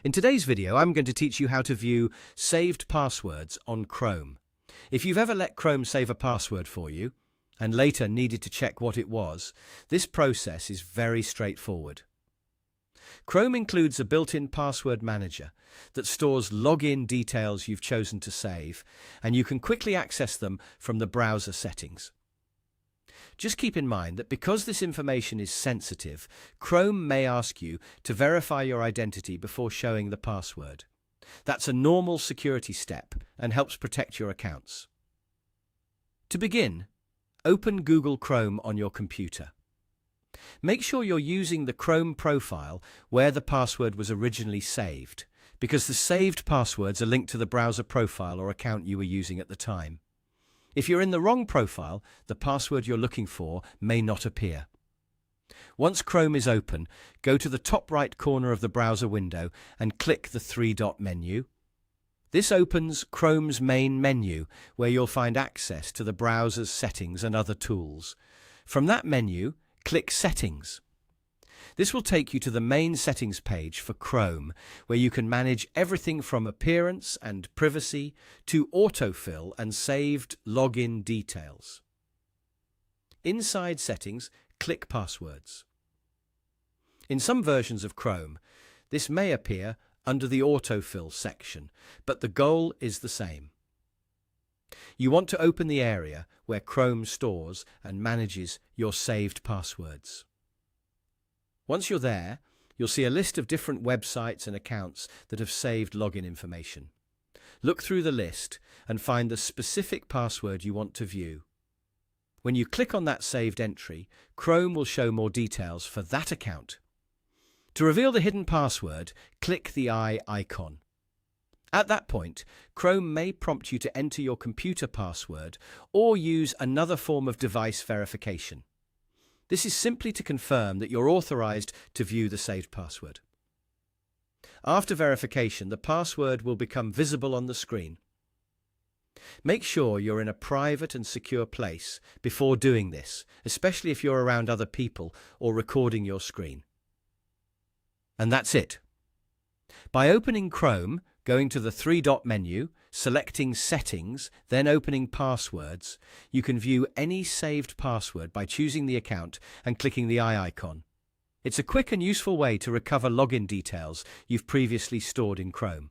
In today's video, I'm going to teach you how to view saved passwords on Chrome. If you've ever let Chrome save a password for you and later needed to check what it was, this process is very straightforward. Chrome includes a built-in password manager that stores login details you've chosen to save, and you can quickly access them from the browser settings. Just keep in mind that because this information is sensitive, Chrome may ask you to verify your identity before showing the password. That's a normal security step and helps protect your accounts. To begin, open Google Chrome on your computer. Make sure you're using the Chrome profile where the password was originally saved, because the saved passwords are linked to the browser profile or account you were using at the time. If you're in the wrong profile, the password you're looking for may not appear. Once Chrome is open, go to the top right corner of the browser window and click the three-dot menu. This opens Chrome's main menu, where you'll find access to the browser's settings and other tools. From that menu, click Settings. This will take you to the main settings page for Chrome, where you can manage everything from appearance and privacy to autofill and saved login details. Inside Settings, click Passwords. In some versions of Chrome, this may appear under the autofill section, but the goal is the same. You want to open the area where Chrome stores and manages your saved passwords. Once you're there, you'll see a list of different websites and accounts that have saved login information. Look through the list and find the specific password you want to view. When you click on that saved entry, Chrome will show more details for that account. To reveal the hidden password, click the eye icon. At that point, Chrome may prompt you to enter your computer password or use another form of device verification. This is simply to confirm that you're authorized to view the saved password. After verification, the password will become visible on the screen. Make sure you're in a private and secure place before doing this, especially if you're around other people or recording your screen. And that's it. By opening Chrome, going to the three-dot menu, selecting Settings, then opening Passwords, you can view any saved password by choosing the account and clicking the eye icon. It's a quick and useful way to recover login details you've previously stored in Chrome.